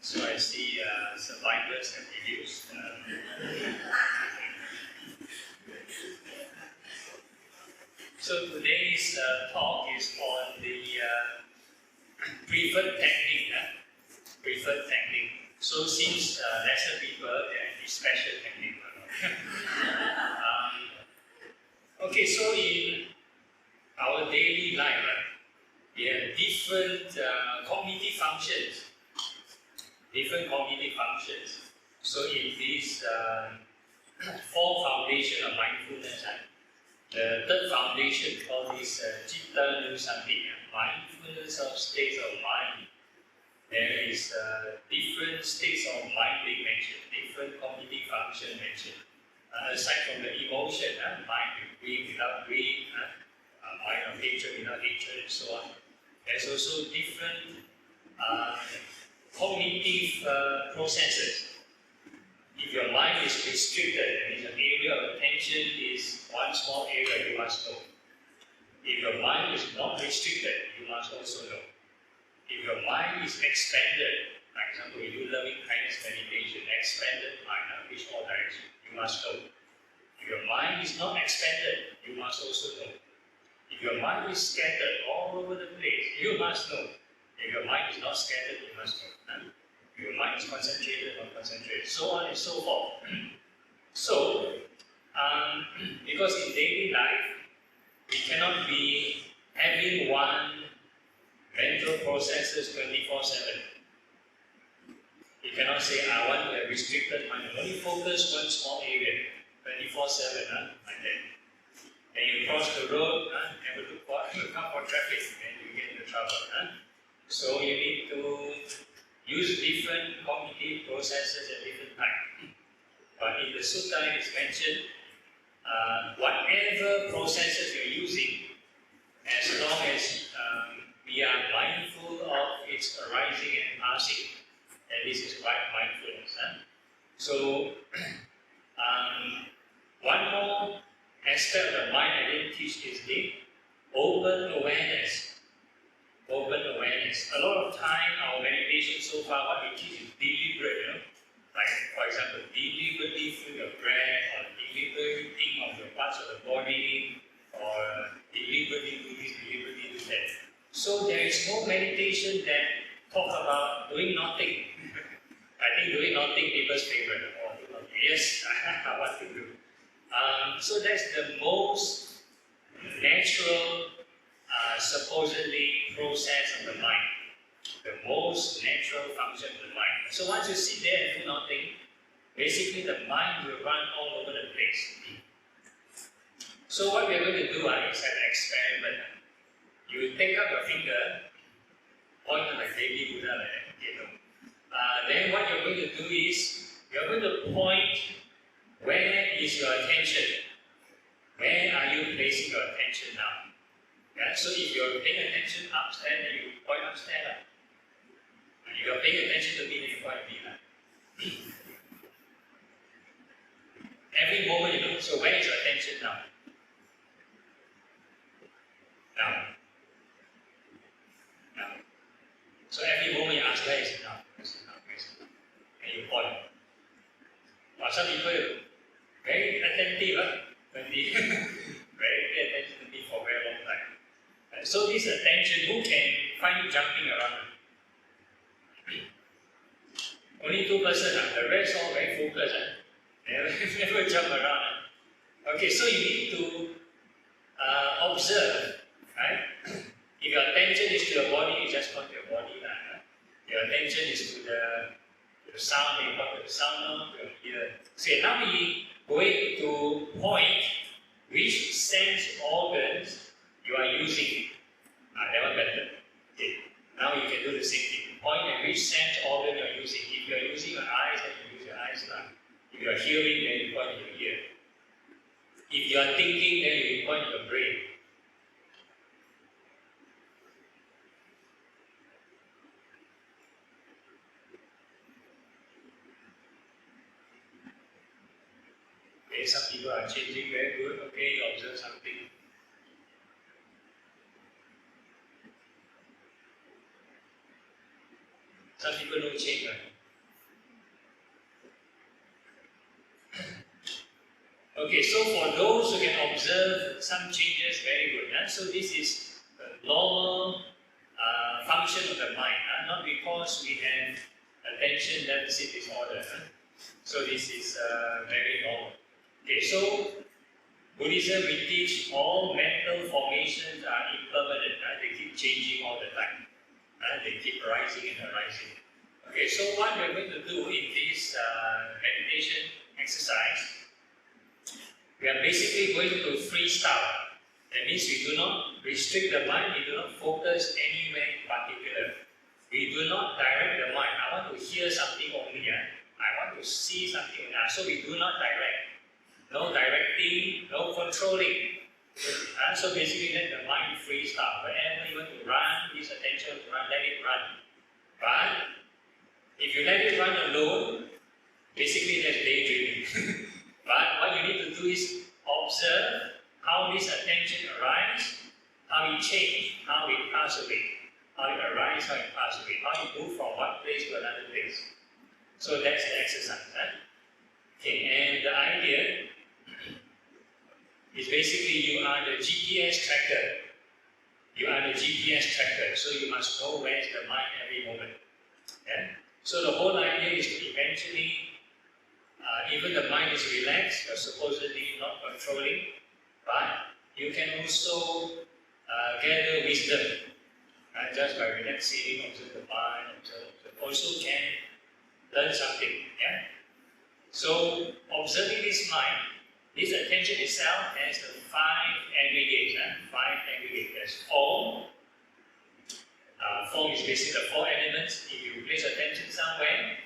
So I see survivors have reduced. So today's talk is on the preferred technique. Preferred technique. So since lesser people, there is special technique. Okay, so in our daily life, we have different cognitive functions. So in this four foundation of mindfulness, the third foundation called this Citta Nusati, mindfulness of states of mind. There is different states of mind being mentioned, different cognitive function mentioned. Aside from the emotion, mind with grief without grief, mind of hatred without hatred, and so on. There's also different cognitive processes. If your mind is restricted, that means an area of attention is one small area, you must know. If your mind is not restricted, you must also know. If your mind is expanded, for example, we do loving kindness meditation, expanded mind, which all direction, you must know. If your mind is not expanded, you must also know. If your mind is scattered all over the place, you must know. If your mind is not scattered, you must know. If your mind is concentrated, not concentrated, so on and so forth. So, because in daily life, we cannot be having one mental processes 24/7. You cannot say, I want to have restricted mind, only focus one small area, 24/7, like that. And you cross the road, never look out for traffic, and you get into trouble. So you need to use different cognitive processes at different times. But in the sutta it is mentioned, whatever processes you're using, as long as we are mindful of its arising and passing, and this is right mindfulness. So, one more aspect of the mind I didn't teach is the open awareness. Open awareness. A lot of time, our meditation so far, what we teach is deliberate, Like, for example, deliberately feel your breath, or deliberately think of the parts of the body, or deliberately do this, deliberately do that. So there is no meditation that talk about doing nothing. I think doing nothing people's favorite. Or do nothing. Yes, I want to do. So that's the most natural, supposedly process of the mind. The most natural function of the mind. So once you sit there and do nothing, basically the mind will run all over the place. So what we are going to do is an experiment. You take up your finger, point to like baby Buddha like that, then what you're going to do is, you're going to point where is your attention. Where are you placing your attention now? Yeah? So if you're paying attention upstairs, then you point upstairs. If you're paying attention to me, then you point me. Every moment, so where is your attention now? Now. So every moment you ask, where is it now? Where is it now? Where is it now? And you point. But some people are very attentive, when they very pay attention to me for a very long time. So this attention, who can find you jumping around? Only 2%, the rest all very focused. Never jump around. Okay, so you need to observe, right? If your attention is to your body, you just point to your body. Your attention is to the sound, you point to the sound, to your ear. So now we going to point which sense organs you are using. That one better. Okay. Now you can do the same thing. Point at which sense organ you are using. If you are using your eyes, then you use your eyes. If you are hearing, then you point to your ear. If you are thinking, then you point to your brain. Okay, some people are changing very good. Okay, you observe something. Some people don't change. Okay, so for those who can observe some changes, very good. So this is the normal function of the mind, not because we have attention deficit disorder. So this is very normal. Okay, so Buddhism, we teach all mental formations are impermanent. They keep changing all the time. They keep rising and arising. Okay, so what we're going to do in this meditation exercise, we are basically going to freestyle. That means we do not restrict the mind, we do not focus anywhere in particular. We do not direct the mind. I want to hear something only. I want to see something. So we do not direct. No directing, no controlling. So basically let the mind freestyle. Whenever you want to run, this attention to run, let it run. But if you let it run alone, basically that's daydreaming. But what you need to do is observe how this attention arises, how it changes, how it passes away, how it arises, how it passes away, how it moves from one place to another place. So that's the exercise. Okay, and the idea is basically you are the GPS tracker. You are the GPS tracker, so you must know where is the mind every moment. So the whole idea is to eventually, even the mind is relaxed, you're supposedly not controlling, but you can also gather wisdom just by relaxing, observe the mind, also can learn something. So observing this mind, this attention itself has the five aggregates. There's form. Form is basically the four elements. If you place attention somewhere,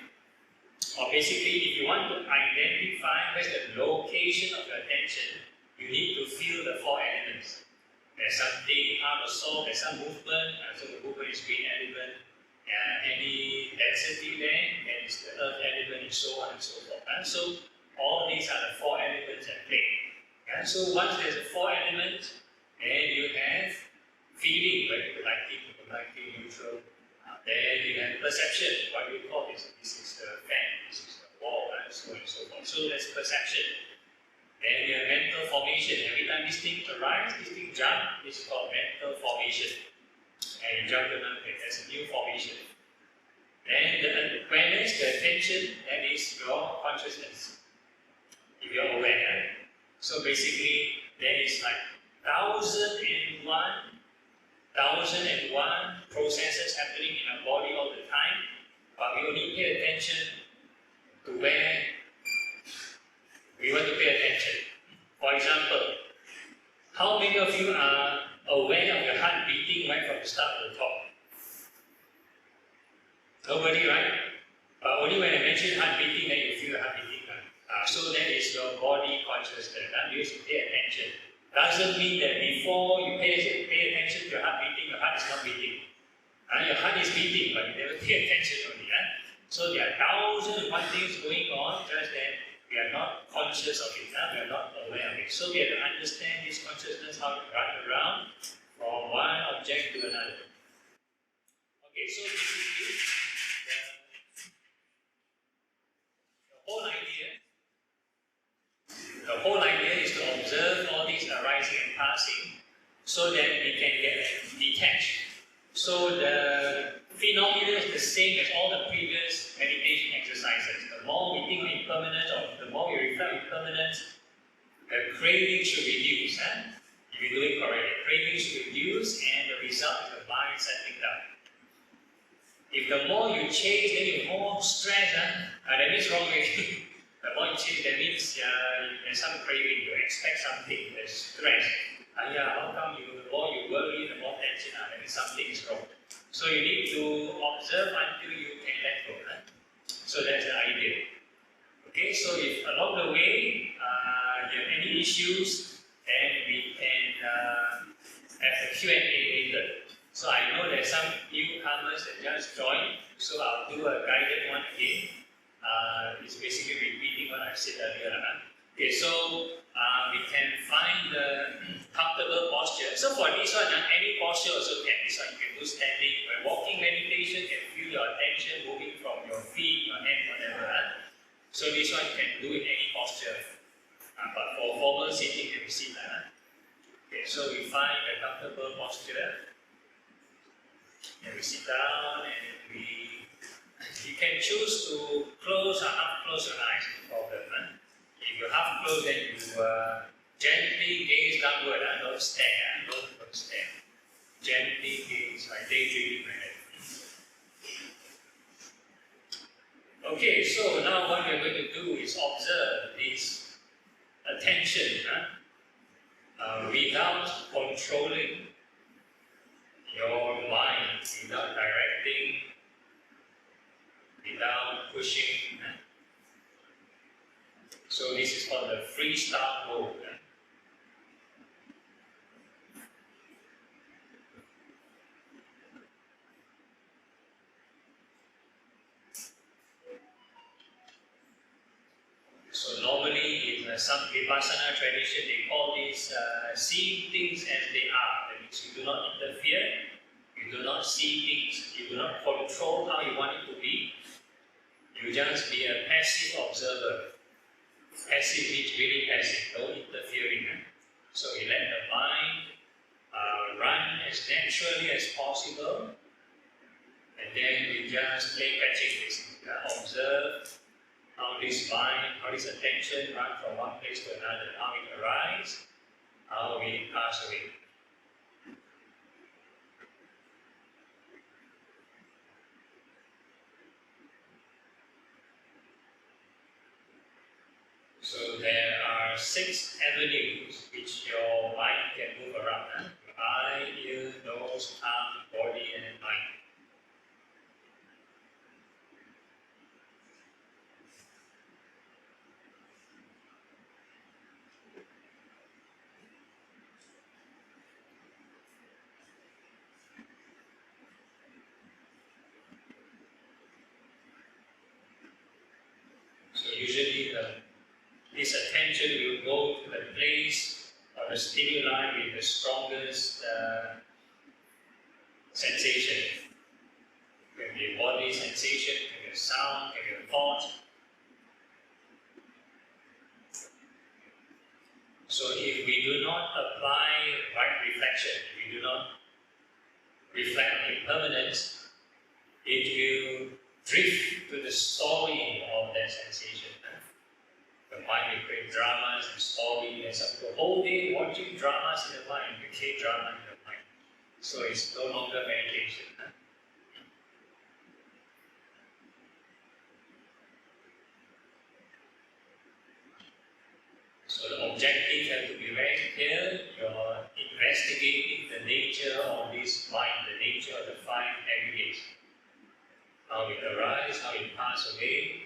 or basically if you want to identify where's the location of your attention, you need to feel the four elements. There's something out of soul, there's some movement, so the movement is green element, any density there, and it's the earth element, and so on and so forth. So all these are the four elements at play. So once there's a four elements, and you have feeling, whether you like it, neutral, then you have perception, what do you call this? This is the fan, this is the wall, and so on and so forth. So that's perception. Then you have mental formation. Every time this thing arises, this thing jumps, this is called mental formation. And you jump to another thing, there's a new formation. Then the awareness, the attention, that is your consciousness. If you're aware, so basically there is like 1001 processes happening in our body all the time, but we only pay attention to where we want to pay attention. For example, how many of you are aware of your heart beating right from the start to the top? Nobody, right? But only when I mention heart beating, then you feel the heart beating. So that is your body consciousness. You have to pay attention. Doesn't mean that before you pay attention to your heart beating, your heart is not beating. Your heart is beating, but you never pay attention only. So there are 1001 things going on, just that we are not conscious of it. We are not aware of it. So we have to understand this consciousness, how to run around from one object to another. Okay, so basically, the whole idea is to observe all these arising and passing so that we can get detached. So the phenomena is the same as all the previous meditation exercises. The more we think of impermanence, or the more we reflect impermanence, the craving should reduce. If you do it correctly, craving should reduce, and the result is the mind settling down. If the more you chase, then you're more stressed. That means wrong way. The more you chase, that means there's some craving, you expect something, there's stress. How come the more you worry, the more tension, that means something is wrong. So you need to observe until you can let go. So that's the idea. Okay, so if along the way you have any issues, then we can have a Q&A later. So I know there's some newcomers that just joined, so I'll do a guided one again. It's basically repeating what I said earlier. Okay, so we can find the comfortable posture. So for this one, any posture also can. This one you can do standing. When walking meditation, you can feel your attention moving from your feet, your hand, whatever. So this one you can do in any posture. But for formal sitting, we sit. Okay, so we find a comfortable posture. And we sit down and you can choose to close or half close your eyes, no problem. If you half close, then you gently gaze downward, don't stare, don't stare. Gently gaze, like daydreaming like that. Okay, so now what we're going to do is observe this attention without controlling your mind, without directing, without pushing. So this is called the freestyle mode. So normally in some Vipassana tradition, they call this seeing things as they are. That means you do not interfere, you do not see things, you do not control how you want it to be. You just be a passive observer. Passive means really passive, no interfering. So you let the mind run as naturally as possible, and then you just play catching this. Observe how this mind, how this attention runs from one place to another, how it arises, how it passes away. So there are 6 avenues which your mind can move around. Eye, ear, nose, tongue, body, and mind. So usually this attention will go to the place or the stimuli with the strongest sensation. It can be a body sensation, it can be a sound, it can be a thought. So if we do not apply right reflection, if we do not reflect on impermanence, it will drift to the story of that sensation. The mind will create dramas and stories, and some people whole day watching dramas in the mind, the K-drama in the mind. So it's no longer meditation. So the objective has to be very clear. You're investigating the nature of this mind, the nature of the 5 aggregates. How it arises, how it passes away.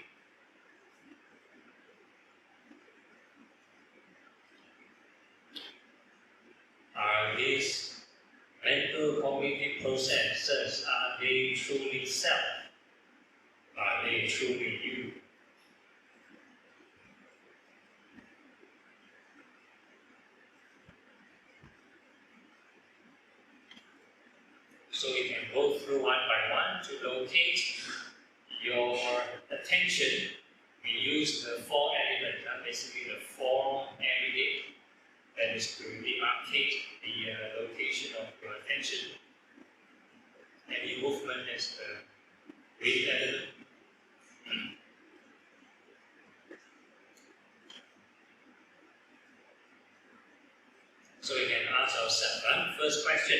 Are these mental cognitive processes, are they truly self? Are they truly you? So we can go through one by one to locate your attention. We use the 4 elements, basically the 4 aggregate. That is to demarcate the location of your attention. Any movement is the breath element. So we can ask ourselves, first question,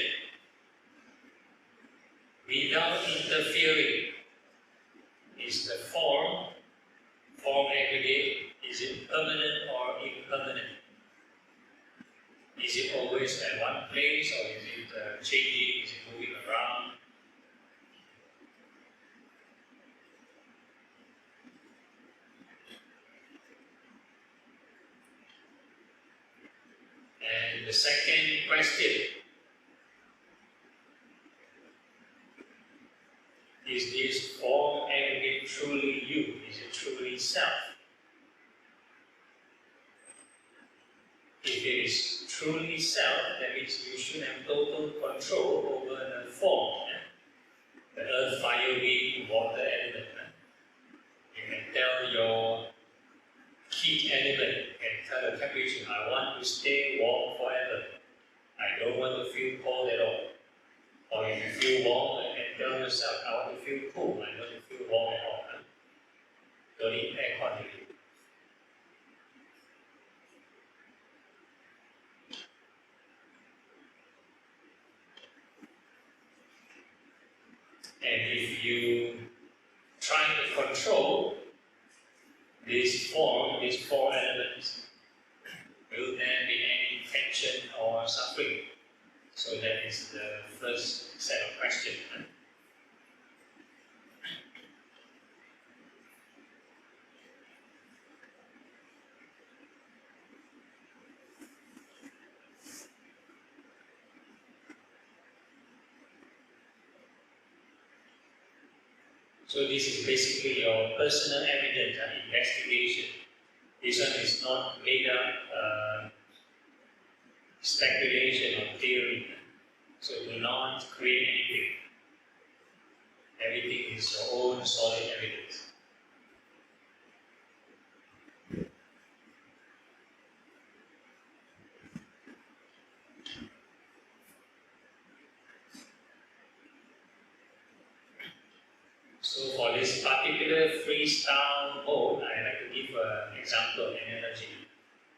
without interfering, is the form aggregate, is it permanent or impermanent? Is it always at one place, or is it changing, is it moving around? And the second question, is this form aggregate truly you? Is it truly self? If it is truly self, that means you should have total control over the form. The earth, fire, wind, water element. You can tell your key heat element can tell the temperature, I want to stay warm forever. I don't want to feel cold at all. Or if you feel warm, you can tell yourself, I want to feel cool, I don't want to feel warm at all. Don't need aircon. And if you try to control this form, these four elements, will there be any tension or suffering? So that is the first set of questions. So this is basically your personal evidence and investigation. This one is not made up speculation or theory. So do not create anything. Everything is your own solid evidence. So for this particular freestyle mode, I like to give an example of analogy.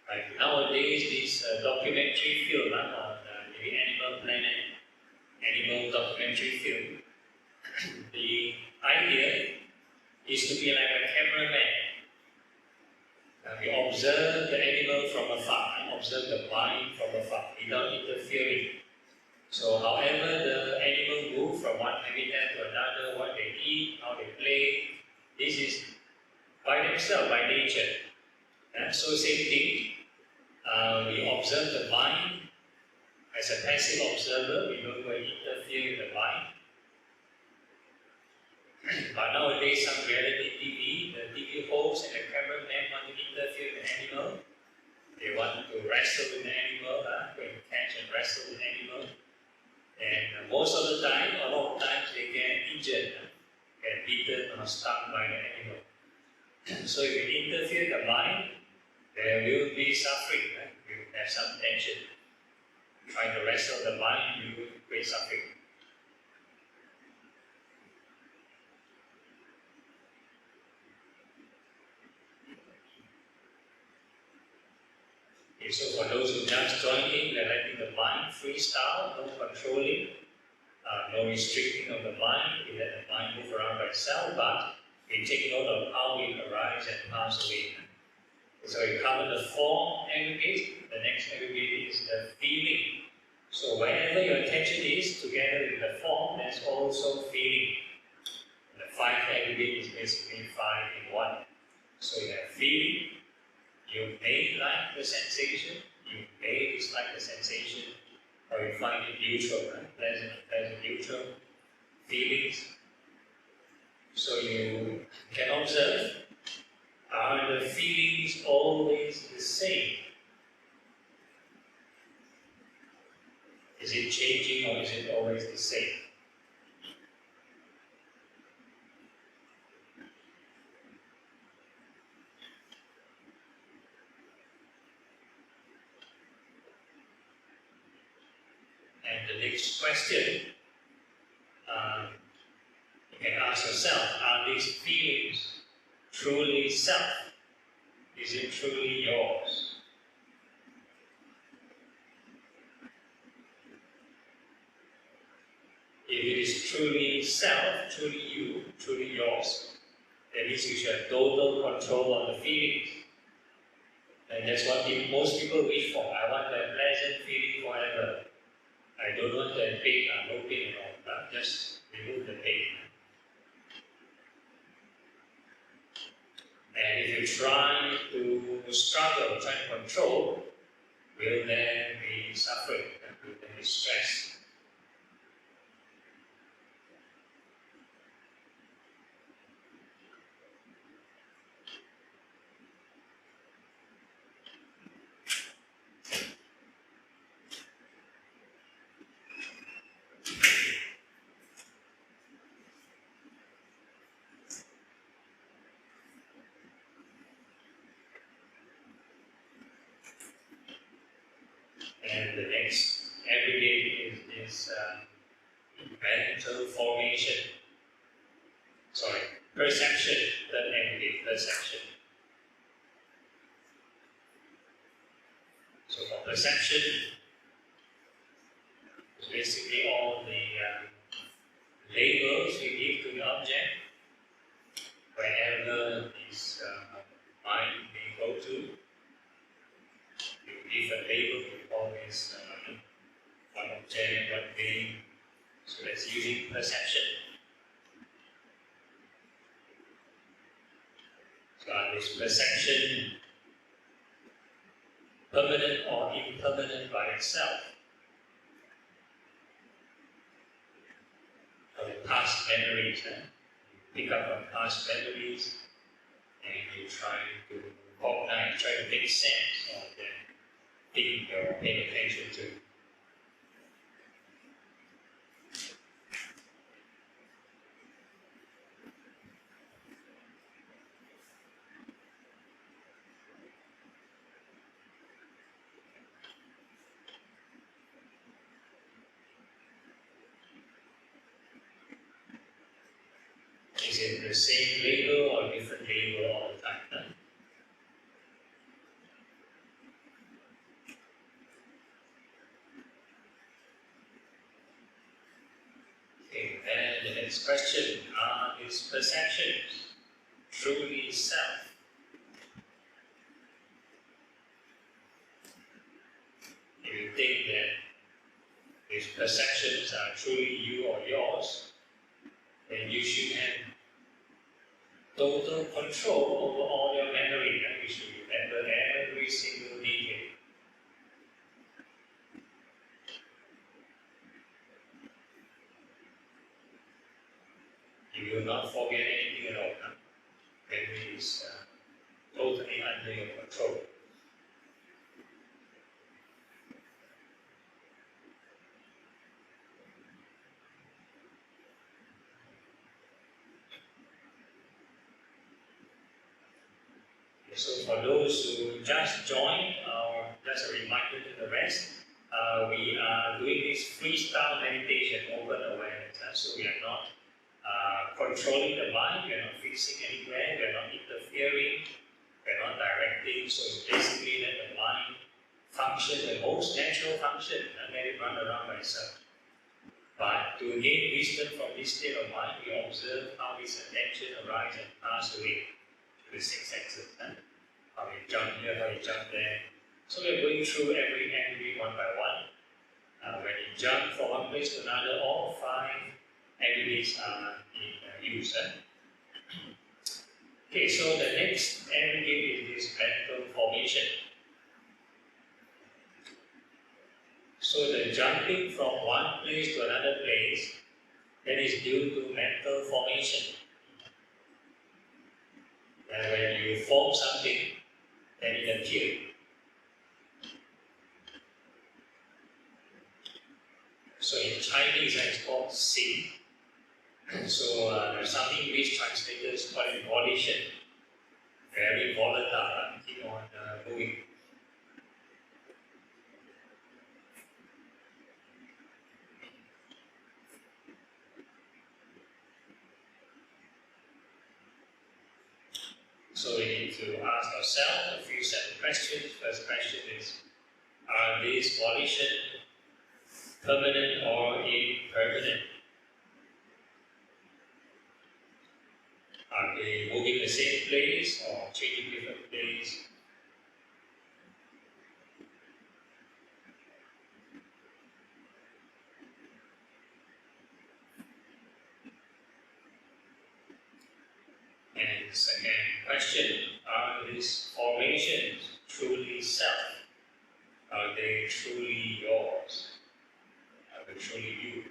Like nowadays, this documentary film on the Animal Planet, animal documentary film, the idea is to be like a cameraman. We observe the animal from afar, and observe the mind from afar, without interfering. So however the animal move from one habitat to another, what they eat, how they play, this is by themselves, by nature. So same thing, we observe the mind as a passive observer, we don't go and interfere with the mind. But nowadays, some reality TV, the TV host and the cameraman want to interfere with the animal. They want to wrestle with the animal, go and catch and wrestle with the animal. And most of the time, a lot of times, they get injured, get beaten or stung by the animal. So if you interfere with the mind, there will be suffering. You have some tension. Trying to wrestle the mind, you will create suffering. Okay, so for those who just joined in, we're letting the mind freestyle, no controlling, no restricting of the mind. We let the mind move around by itself, but we take note of how it arises and passes away. So we cover the form aggregate, the next aggregate is the feeling. So wherever your attention is, together with the form, there's also feeling. The five aggregate is basically five in one. So you have feeling, you may like the sensation, you may dislike the sensation, or you find it neutral, pleasant, neutral, feelings. So you can observe, are the feelings always the same? Is it changing or is it always the same? And the next question, you can ask yourself, are these feelings truly self? Is it truly yours? If it is truly self, truly you, truly yours, that means you should have total control on the feelings. And that's what most people wish for. I want a pleasant feeling forever. I don't want to have pain, no pain at all, but just remove the pain. And if you try to struggle, try to control, will there be suffering, will there be stress? is mental formation. Sorry, perception. Third end is perception. So for perception, it's basically all the labels we give to the object. Wherever this mind may go to, you give a label to all this one object, one thing. So that's using perception. So is perception permanent or impermanent by itself? Or the past memories, pick up on past memories and you try to organize, try to make sense of the thing you're paying attention to. Is it the same label or different label all the time? Okay, and the next question, are these perceptions truly self? If you think that these perceptions are truly you or yours, then you should have total control over all your memory. You should remember every single detail. You will not forget anything at all. Memory is totally under your control. So for those who just joined, or just a reminder to the rest, we are doing this freestyle meditation, open awareness. So we are not controlling the mind, we are not fixing anywhere, we are not interfering, we are not directing. So it's basically let the mind function, the most natural function, and let it run around by itself. But to gain wisdom from this state of mind, we observe how this attention arises and passes away to the six senses. How you jump here, how you jump there. So we're going through every entity one by one. When you jump from one place to another, all five entities are in use. Okay, so the next entity is this mental formation. So the jumping from one place to another place, that is due to mental formation. And when you form something, then it appears. So in Chinese, it's called Sing. So there's something which translators call it volition. Very volatile, keep on moving. So we need to ask ourselves a few set of questions. First question is, are these volition permanent or impermanent? Are they moving the same place or changing different place? And second question, are these formations truly self? Are they truly yours? Are they truly you?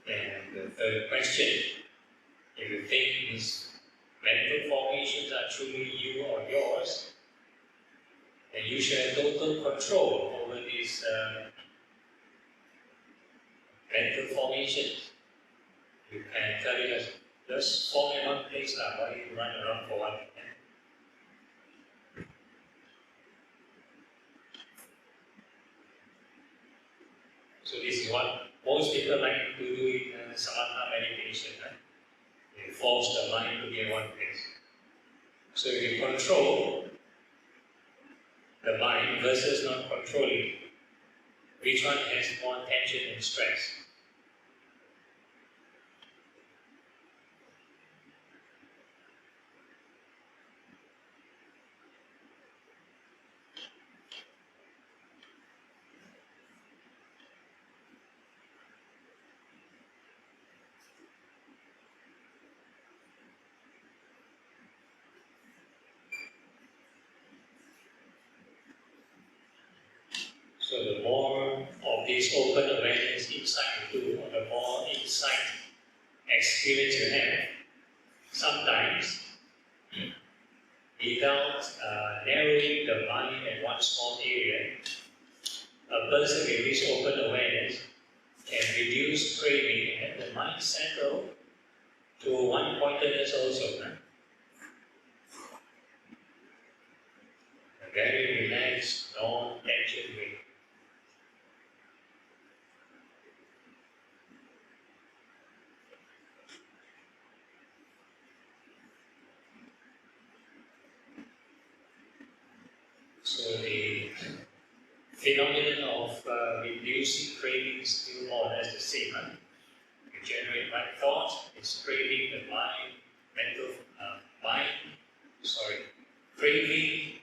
And the third question, if you think these mental formations are truly you or yours, then you should have total control over these mental formations. You can tell it just form in one place, why you run around for one. So this is what most people like to do in samatha meditation. Right? They force the mind to be in one place. So if you control the mind versus not controlling, which one has more tension and stress? So the more of this open awareness insight you do, or the more insight experience you have, sometimes without narrowing the mind in one small area, a person with this open awareness can reduce craving and the mind settle to one pointedness also. A very relaxed, non-tension way. So the phenomenon of reducing craving is still more or less the same. You generate right thought, it's craving the mind, craving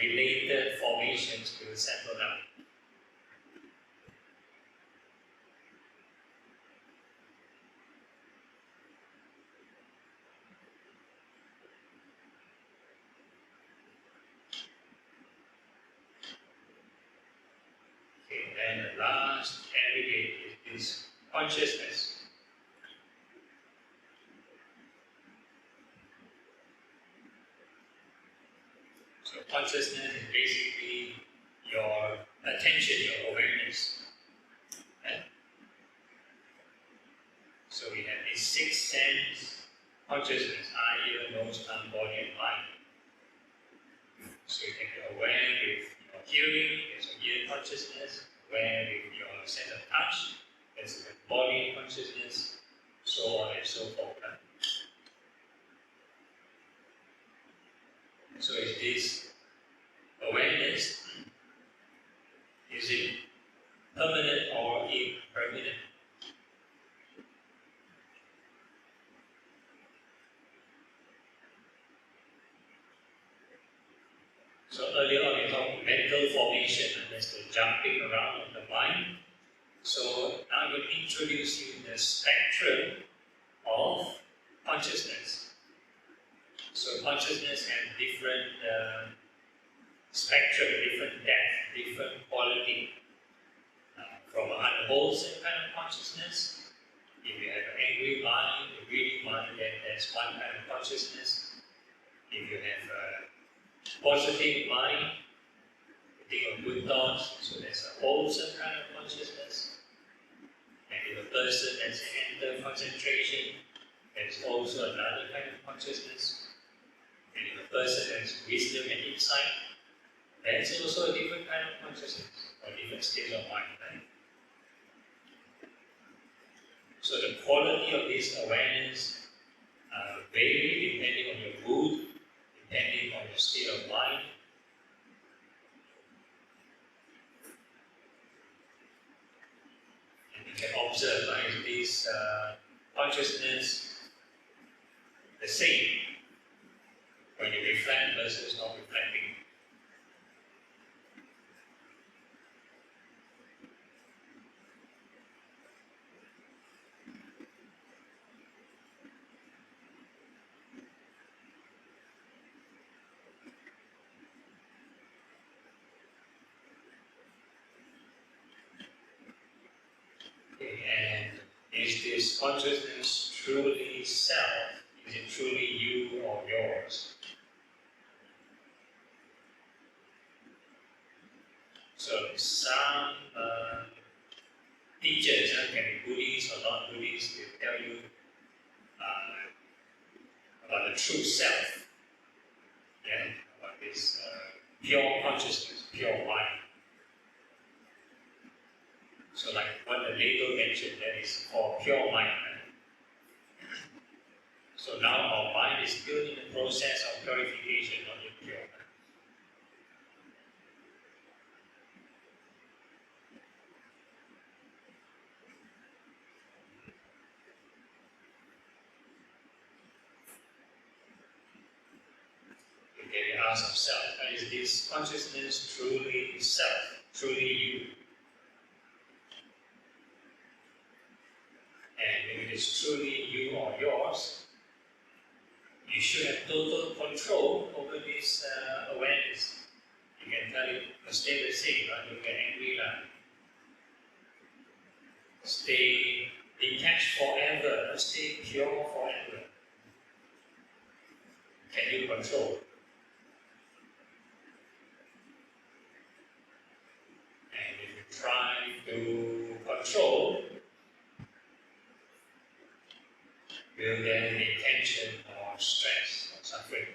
related formations will settle down. Okay, then the last aggregate is consciousness. So consciousness is basically your attention, your awareness. Right? So we have these six sense consciousness: eye, ear, nose, tongue, body, and mind. So you can be aware with your hearing, there's your ear consciousness; aware with your sense of touch, there's the body consciousness, so on and so forth. Right? So is this awareness, is it permanent or impermanent? So earlier on we talked mental formation, and that's the jumping around of the mind. So now I'm going to introduce you the spectrum of consciousness. So consciousness has different spectrum, different depth, different quality. From an unwholesome kind of consciousness, if you have an angry mind, a greedy mind, then that's one kind of consciousness. If you have a positive mind, you think of good thoughts, so that's a wholesome kind of consciousness. And if a person has enter concentration, that's also another kind of consciousness. And if a person has wisdom and insight, that's also a different kind of consciousness, or different states of mind. Right? So the quality of this awareness vary depending on your mood, depending on your state of mind. And you can observe, is this consciousness the same when you reflect versus not reflecting? And is this consciousness truly self? Is it truly you or yours? So some teachers, can be Buddhist or non-Buddhist, they tell you about the true self, about this pure consciousness, pure mind. So like the label mentioned, that is for pure mind. So now our mind is still in the process of purification, not yet pure. Okay, we ask ourselves, is this consciousness truly self, truly you? And if it is truly you or yours, you should have total control over this awareness. You can tell it to stay the same, right? You get angry, stay detached forever, stay pure forever. Can you control? And if you try to control, will there be tension or stress or suffering?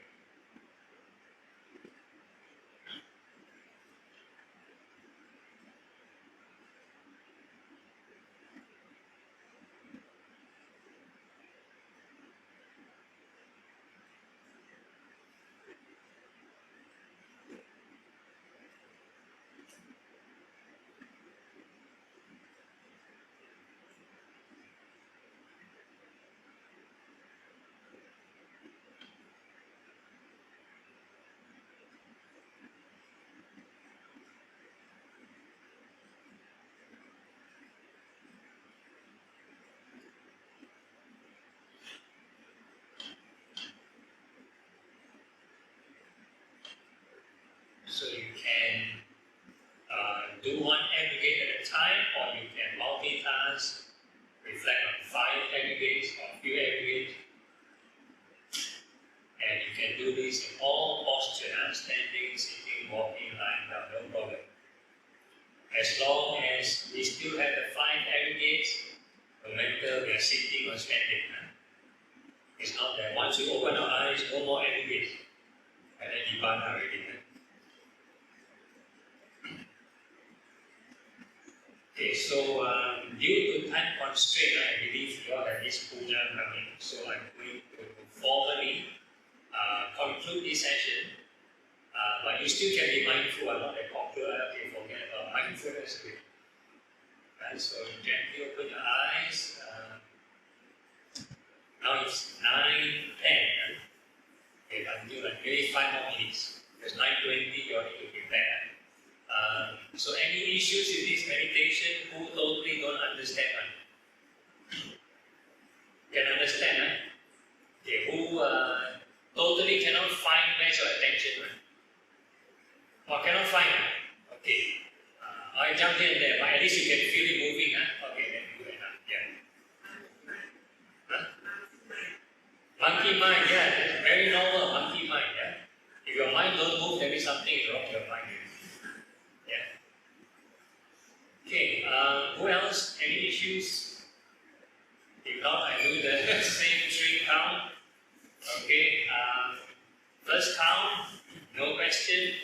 So you can do one aggregate at a time, or you can multitask, reflect on 5 aggregates or few aggregates. And you can do this in all postures, standing, sitting, walking, lying down, no problem. As long as we still have the 5 aggregates, no matter we are sitting or standing. It's not that once you open our eyes, no more aggregates. And then you burn already. Okay, so due to time constraint, I believe you all have this puja coming. So I'm going to formally conclude this session. But you still can be mindful. I'm not a concluder. Okay, forget about mindfulness. Right, so gently open your eyes. Now it's 9:10. Okay, until maybe 5 more minutes. It's 9:20. You all need to prepare. So any issues with this meditation, who totally don't understand? Can understand? Okay, who totally cannot find where's your attention? Or cannot find? Okay, I jump here and there, but at least you can feel it moving. Okay, then good enough. Yeah. Monkey mind, yeah, very normal monkey mind. Yeah. If your mind don't move, there is something is wrong with your mind. Okay, who else? Any issues? If not, I do the same 3 count. Okay, first count, no question.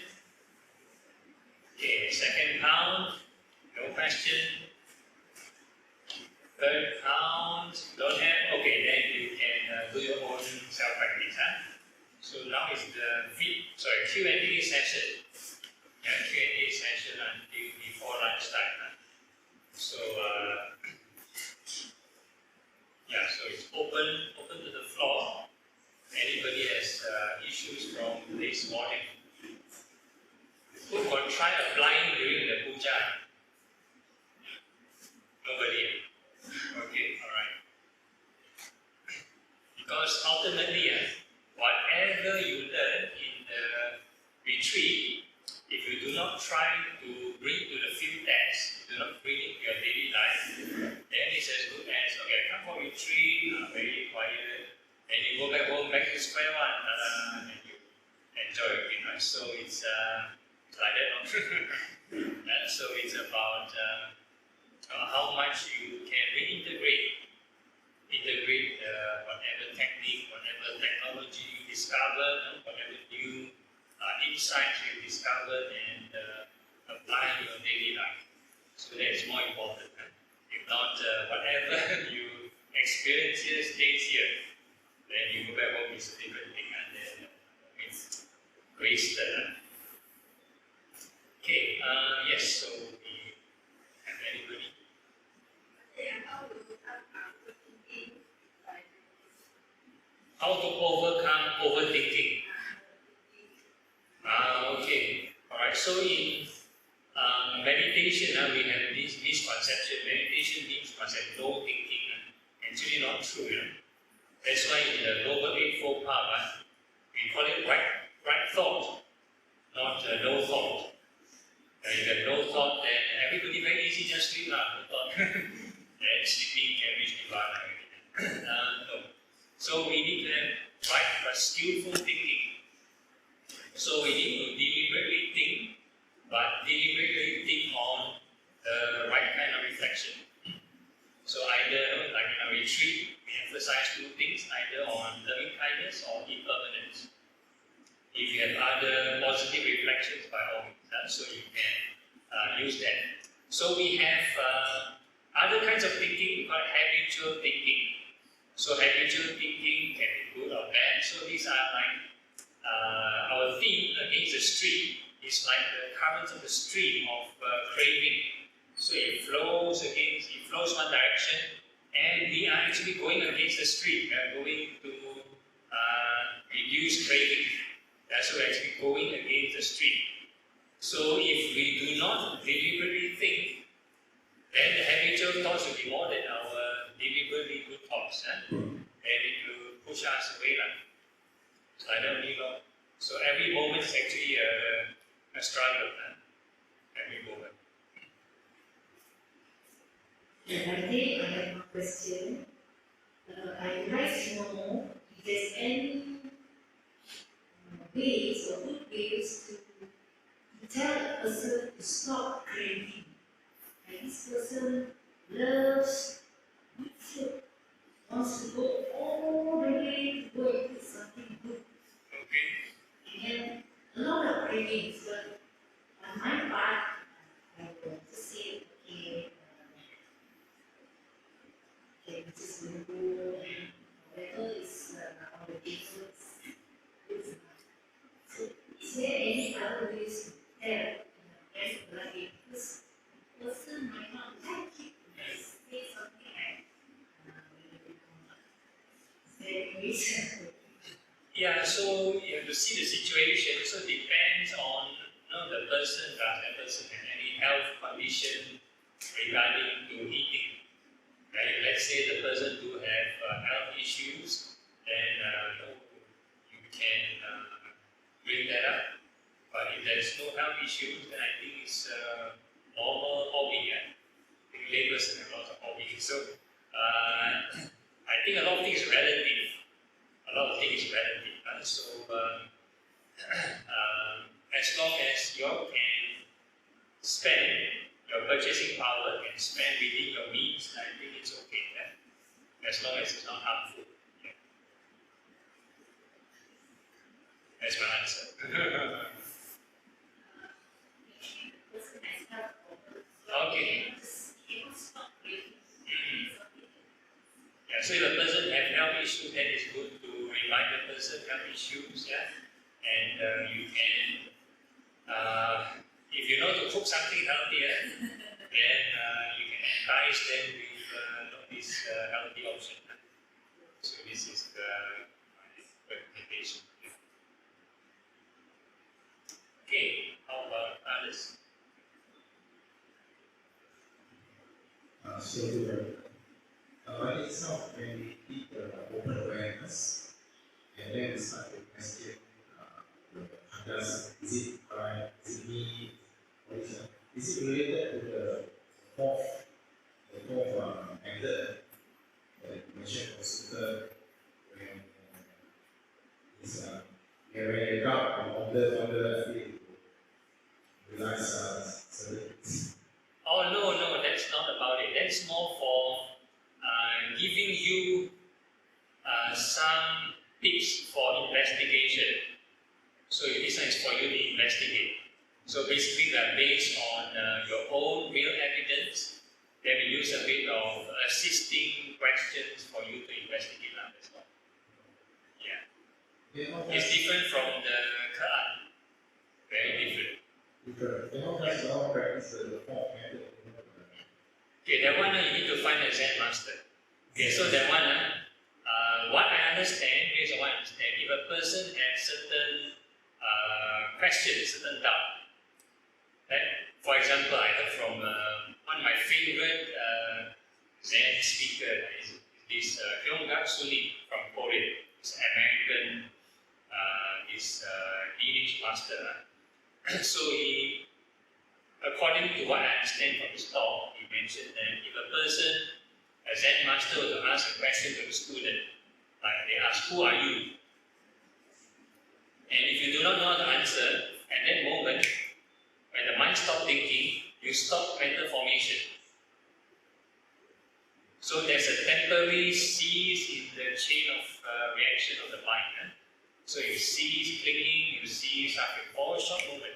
Okay, second count, no question. Third count, don't have. Okay, then you can do your own self-practice. So now is the Q&A session. Yeah, Q&A session until before lunchtime. So so it's open to the floor. Anybody has issues from this morning? Who can try applying during the puja? Nobody. Okay, alright. Because ultimately, whatever you learn in the retreat, if you do not try to bring to the field test, do not bring it to your daily life, then it's as good as, okay, I come for retreat, very quiet, and you go back home, back to square one, and you enjoy it, right? So it's like that. So it's about how much you can reintegrate whatever technique, whatever technology you discover, whatever new insights you discovered and apply in your daily life. So that is more important. If not, experience here stays here. Then you go back home, it's a different thing, and then it's wasted. Okay, yes, so we have anybody? How to overcome overthinking? Okay, alright, so in meditation, we have this misconception. Meditation means must have no thinking. Actually not true. That's why in the Global Eightfold Path, we call it right thought, not no thought. If you have no thought, then everybody very easy just sleep, no thought. And sleeping can reach nirvana. No. So we need to have right but skillful thinking. So we need to deliberately think, but deliberately think on the right kind of reflection. So either, like in a retreat, we emphasize two things, either on loving kindness or impermanence. If you have other positive reflections, by all means, so you can use that. So we have other kinds of thinking, we call it habitual thinking. So habitual thinking can be good or bad. So these are like our theme against the stream is like the currents of the stream of craving. So it flows one direction, and we are actually going against the stream. We are going to reduce craving. So we're actually going against the stream. So if we do not deliberately think, then the habitual thoughts will be more than our deliberately good thoughts. And it will push us away. So I don't really know. So every moment is actually a struggle. Every moment. I think I have a question. I'd like to know if there's any ways or good ways to tell a person to stop craving. Like this person loves good food, wants to go all the way to go and eat something good. Okay. And a lot of cravings, but on my part, I will just say, okay, this is going to go, whatever is on the table, it's so is there any other ways to tell like this person might not like it, say something like, is there any reason? Yeah, so you have to see the situation. So it depends on the person. Does that person have any health condition regarding to eating? Right? Let's say the person do have health issues, then you can bring that up. But if there's no health issues, then I think it's a normal hobby. I think layperson have lots of hobbies. So I think a lot of things is relative. So as long as you can spend your purchasing power and spend within your means, I think it's okay. As long as it's not harmful. Yeah. That's my answer. Okay. Yeah, so if a person has health issues, then it's good to remind the person health issues, and you can, if you know to cook something healthier, then you can encourage them with this healthy option. So this is my recommendation. Okay, how about others? When it's not when we keep open awareness, and then we start to question others, is it right, is it me, or is it related to the fourth method that you mentioned for Sutta, when they drop on the field, realize certain things. Oh, no, that's not about it. That's more for giving you some tips for investigation. So this one is for you to investigate. So basically, they're based on your own real evidence. Then we use a bit of assisting questions for you to investigate. That's all. Yeah. It's different from the Quran. Very different. Okay, that one you need to find a Zen master. Okay, so that one, what I understand, based on what I understand, if a person has certain questions, certain doubt, right? For example, I heard from one of my favorite Zen speaker is this Eenh from Korea. He's an American, Eenh master. So he, according to what I understand from his talk, he mentioned that if a person, a Zen master, were to ask a question to a student, like they ask, "Who are you?" And if you do not know how to answer, at that moment, when the mind stops thinking, you stop mental formation. So there's a temporary cease in the chain of reaction of the mind. So you cease clinging, you cease after for a short moment.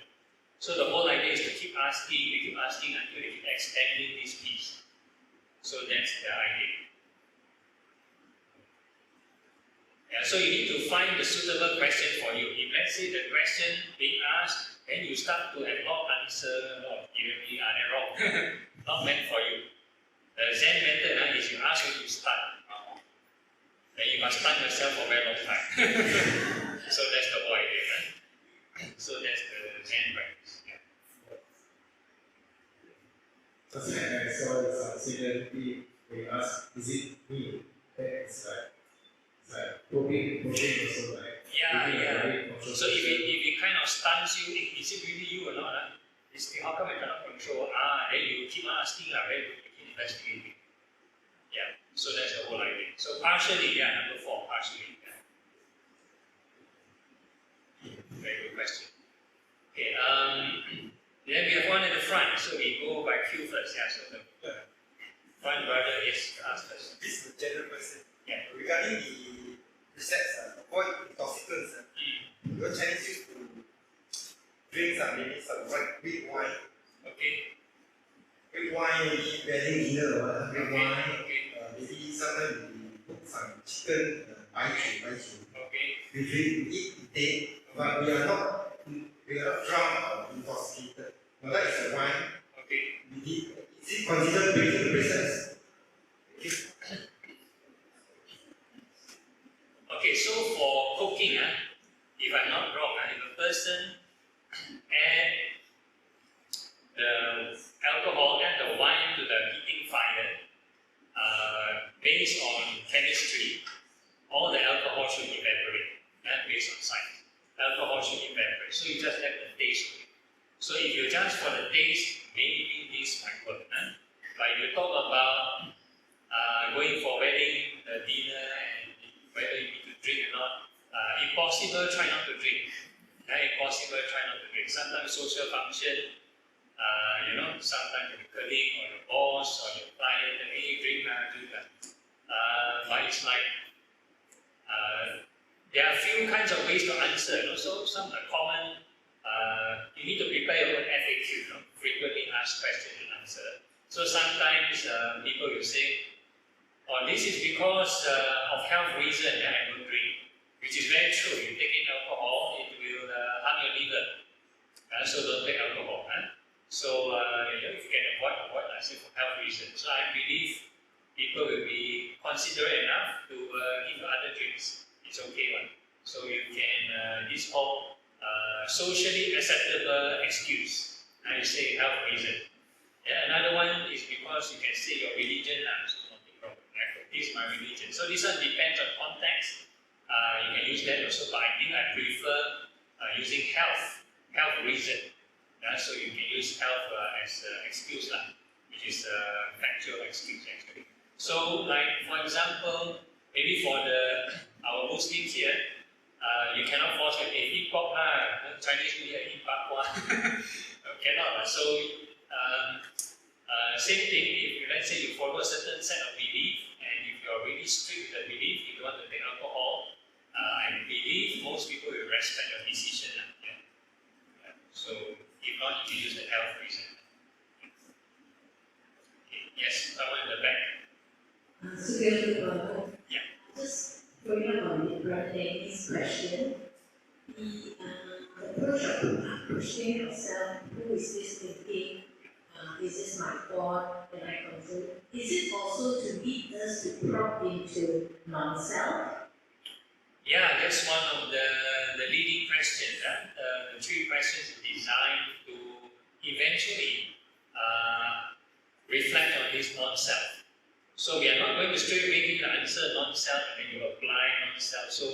So the whole idea is to keep asking until you keep extending this piece. So that's the idea. Yeah, so you need to find the suitable question for you. If let's say the question being asked, then you start to have no answer, you really are wrong. Not meant for you. The Zen method is you ask you to start. Then you must stun yourself for a very long time. So that's the whole idea, right? So that's the Zen practice. Yeah. Just like I saw this incident, we asked, is it me? It's like probing also like. Yeah. So if it kind of stuns you, is it really you or not? How come I cannot control? Then you keep asking, then you keep investigating. Yeah. So that's the whole idea. So partially, number 4, partially. Very good question. Okay, then we have one at the front, so we go by queue first. Yeah, so the front brother is to ask us. This is a general question. Yeah. Regarding the sex, avoid intoxicants. Your Chinese used to drink maybe some red wine. Okay. Red wine, maybe wedding dinner or whatever. Red wine. Okay. Maybe sometimes we put some chicken, baijiu. Okay. We drink, we eat, but we are not drunk or intoxicated. Now that is a wine. Okay. Is it considered breaking the process? Okay, so for cooking, if I'm not wrong, if a person add the alcohol and the wine to the heating fire, based on chemistry, all the alcohol should evaporate, based on science. Alcohol should evaporate, so you just have the taste of it. So if you just for the taste, maybe this might work. But if you talk about going for wedding, dinner, and whether you need to drink or not, if possible, try not to drink. If possible, try not to drink. Sometimes social function, sometimes your colleague or your boss or your client, hey, drink that. But it's like, there are a few kinds of ways to answer. So some are common. You need to prepare your own FAQ, frequently asked questions and answer. So sometimes people will say, this is because of health reason that I don't drink, which is very true. You take in alcohol, it will harm your liver. So don't take alcohol. So if you can avoid, I say for health reasons. So I believe people will be considerate enough to give you other drinks. It's okay one. So you can, this whole socially acceptable excuse. I say health reason. Another one is because you can say your religion, so nothing wrong. This is my religion. So this one depends on context. You can use that also, but I think I prefer using health reason. So you can use health as an excuse, which is a factual excuse actually. So like for example, maybe for our Muslims here, you cannot force them, eat pork Chinese New Year, eat bakwa. Cannot. So same thing, if let's say you follow a certain set of belief, and if you're really strict with the belief, you don't want to take alcohol, I believe most people will respect your decision. So if not, you can use the health reason. Okay. Yes. Yeah. Just following up on Brother Danny's question, the approach of questioning yourself, who is this thinking? Is this my thought that I control? Is it also to lead us to prop into non-self? Yeah, that's one of the leading questions. The three questions are designed to eventually reflect on this non-self. So we are not going to straight away give the answer non-self and then you apply non-self. So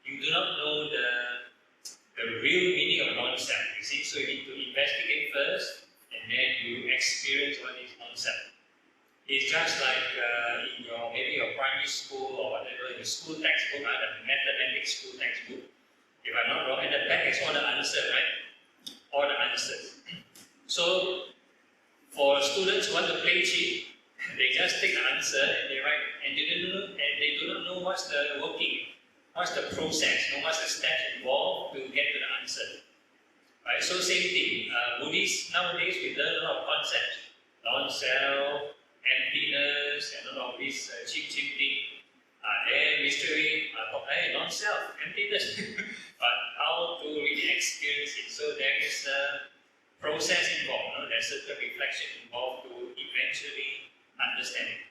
you do not know the real meaning of non-self, you see. So you need to investigate first and then you experience what is non-self. It's just like in maybe your primary school or whatever, your school textbook, the mathematics school textbook. If I'm not wrong, at the back is all the answers, right? All the answers. So for students who want to play cheat, they just take the answer and they write, and they do not know what's the working, what's the process, what's the steps involved to get to the answer. Right? So same thing. Buddhists nowadays we learn a lot of concepts, non-self, emptiness, and all of this cheap thing. Then we straight talk, hey, non-self, emptiness. But how to really experience it? So there is a process involved. There's certain reflection involved to eventually understand it.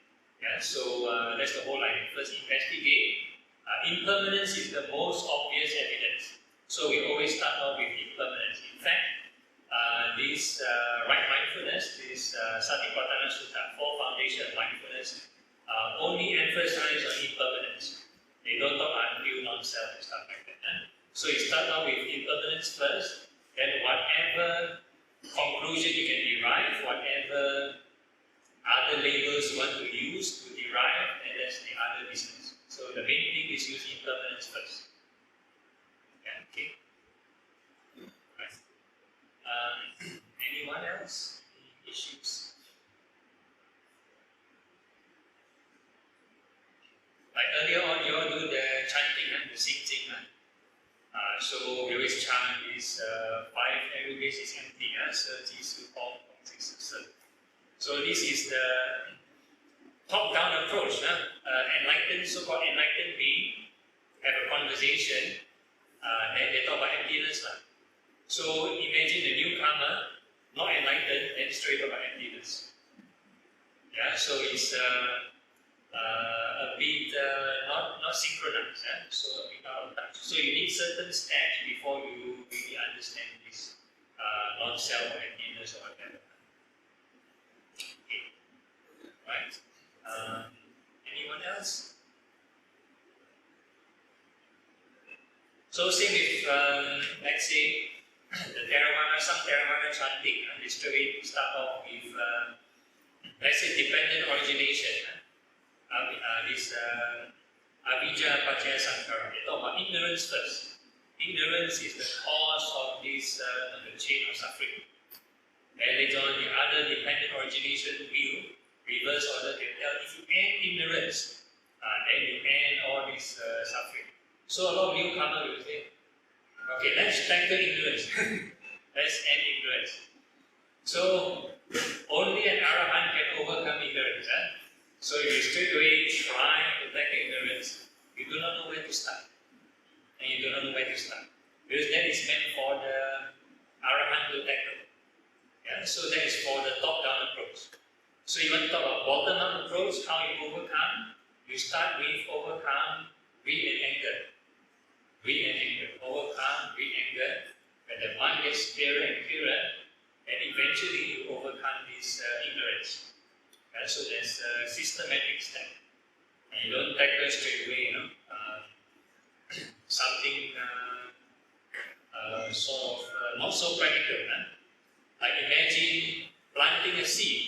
Yeah. So that's the whole idea. First, investigate. Impermanence is the most obvious evidence. So we always start off with impermanence. In fact, this right mindfulness, this Satipatthana Sutta, 4 foundation of mindfulness, only emphasize on impermanence. They don't talk until non-self and stuff like that. So you start off with impermanence first, then whatever conclusion you can derive, whatever other labels you want to use to derive, and that's the other business. So the main thing is use impermanence first. Yeah, okay. Right. Anyone else? Any issues? Like earlier on, you all do the chanting, the sing. So we always chant is 5 aggregates is empty, so this is the top-down approach. Enlightened, so-called enlightened being have a conversation, then they talk about emptiness. So imagine the newcomer, not enlightened, then straight about emptiness. Yeah, so it's a bit not synchronized, so a bit out of touch. So you need certain steps before you really understand this non-self or emptiness or whatever. Okay. Right? Anyone else? So same with, let's say, the Theravada, some Theravada chanting, they straight start off with, let's say, dependent origination. This Avijja Pachaya Sankara. They talk about ignorance first. Ignorance is the cause of this the chain of suffering. And later on, the other dependent origination view, reverse order, can tell if you end ignorance, then you end all this suffering. So a lot of newcomers will say, okay, let's tackle ignorance. Let's end ignorance. So only an Arahant can overcome ignorance. So if you straight away try to tackle ignorance, you do not know where to start. And you do not know where to start. Because that is meant for the Arahant to tackle. Yeah? So that is for the top-down approach. So you want to talk about bottom-up approach, how you overcome. You start with overcome greed and anger. Greed and anger. Overcome greed and anger. When the mind gets clearer and clearer, and eventually you overcome this ignorance. So there's a systematic step. And you don't tackle straight away, something sort of not so practical. Like imagine planting a seed.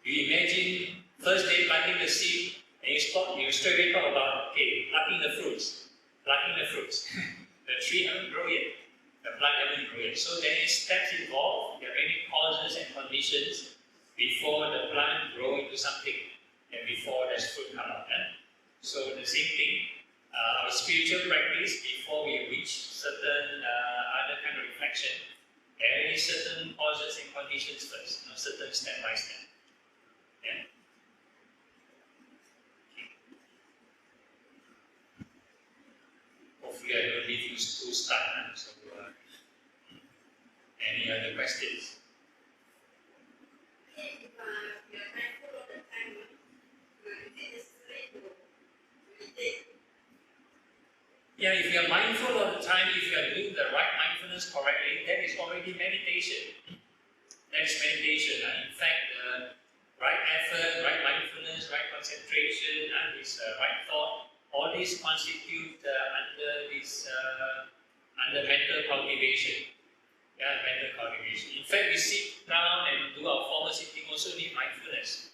You imagine first day planting the seed, and you straight away talk about, okay, plucking the fruits. The tree hasn't grown yet. The plant hasn't grown yet. So there is steps involved. There are many causes and conditions before the plant grows into something and before there's fruit come out. So the same thing, our spiritual practice, before we reach certain other kind of reflection, there is certain causes and conditions first, certain step by step. Yeah? questions. Yeah, if you are mindful all the time, if you are doing the right mindfulness correctly, that is already meditation. That is meditation. In fact, right effort, right mindfulness, right concentration, and this right thought, all these constitute under mental cultivation. Yeah, mental cultivation. In fact, we sit down and do our formal sitting also need mindfulness.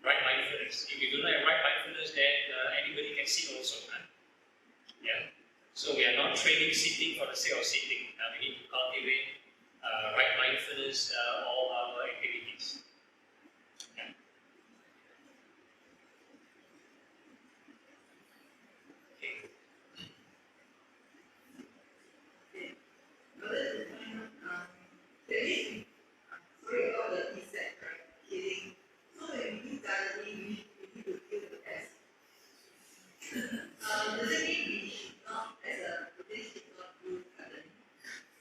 Right mindfulness. If you do not have right mindfulness, then anybody can sit also. Yeah. So we are not training sitting for the sake of sitting. We need to cultivate right mindfulness all our activities. Yeah.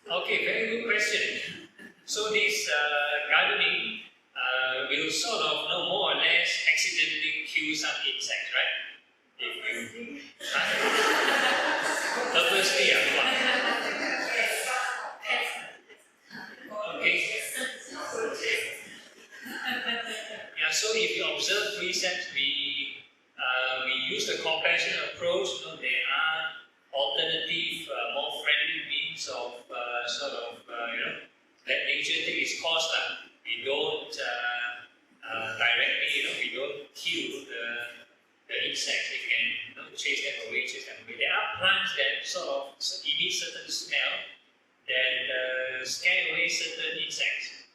Okay, very good question. So this gardening will sort of more or less accidentally kill some insects, right? If you purposely, okay. Yeah, so if you observe precepts, we use the compassionate approach. There are alternative, more friendly means of let nature take its course. We don't directly, we don't kill the insects. We can chase them away, There are plants that sort of emit certain smell that scare away certain insects.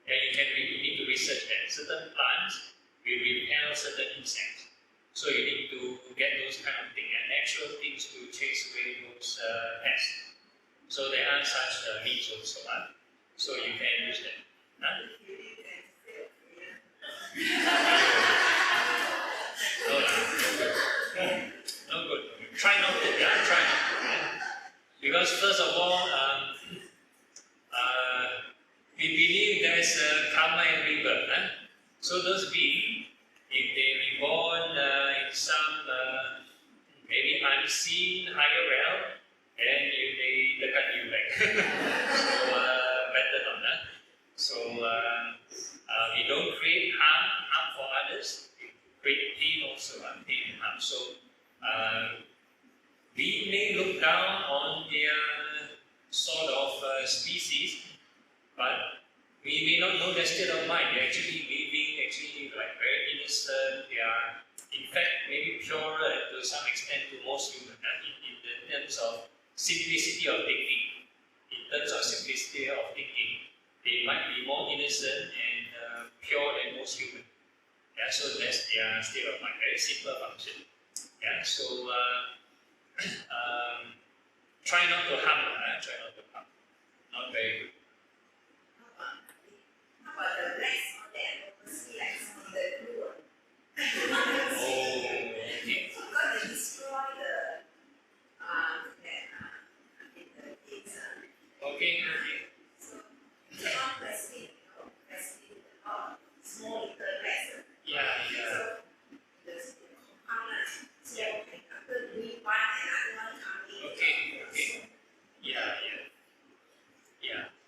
And you need to research that. Certain plants will repel certain insects. So you need to get those kind of things, natural things to chase away those pests. So there are such needs also. So you can use them. No good. Try not to. Try not to. Because first of all, we believe there is a karma and rebirth. So those beings, if they reborn in some maybe unseen higher realm, then they tekan you back. So better not. So we don't create harm for others. We create pain also, pain and harm. So we may look down on their sort of species, but we may not know their state of mind. They're actually living, like very innocent. They are, in fact, maybe purer to some extent to most humans in terms of simplicity of thinking. In terms of simplicity of thinking, they might be more innocent and pure than most humans. Yeah, so that's their state of mind. Very simple function. Yeah, so try not to harm. Try not to harm. Not very good.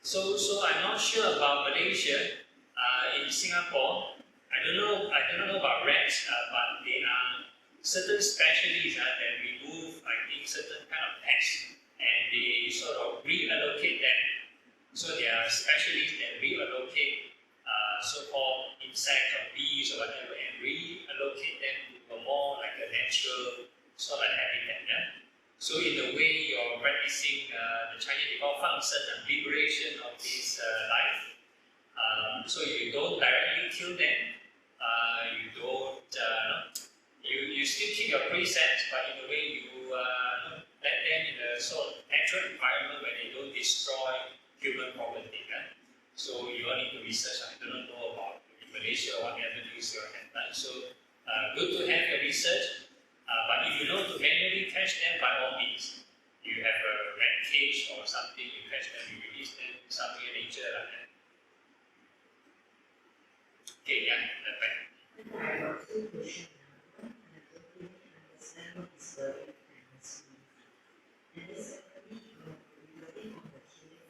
So I'm not sure about Malaysia. In Singapore, I don't know about rats, but there are certain specialists that remove, I think, certain kind of pests, and they sort of reallocate them. So there are specialists that reallocate so-called insects or bees or whatever, and reallocate them to a more like a natural sort of habitat. Yeah? So in the way you're practicing the Chinese they call function and liberation of this life. So you don't directly kill them. You don't. You still keep your precepts, but in a way you let them in a sort of natural environment where they don't destroy human property. So you all need to research. I do not know about in Malaysia what avenues you have done. So good to have your research. But if you know to manually catch them, by all means, you have a rat cage or something, you catch them, you release them somewhere in nature, Okay, yeah, back. I got two questions. One, I don't really understand what is learning and listening. And the secondly, regarding on the healing,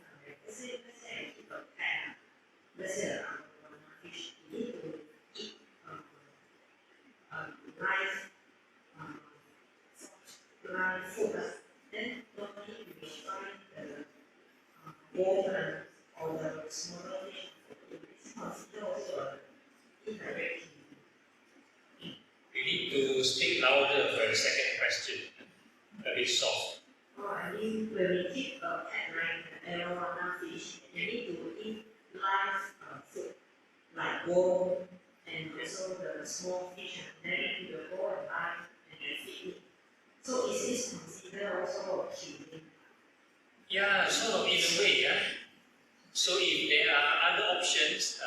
let's say I keep a pet, let's say one fish, you need to eat live food, then normally we find the water or the smaller fish. It's considered also an indirect healing. You need to speak louder for the second question. A bit soft. Oh, I mean, when we keep a pet like arowana fish, you need to eat live food like worm and also the small fish, and then you will go and buy and then feed it. So is this considered also a healing? Yeah, sort of in a way, yeah. So if there are other options,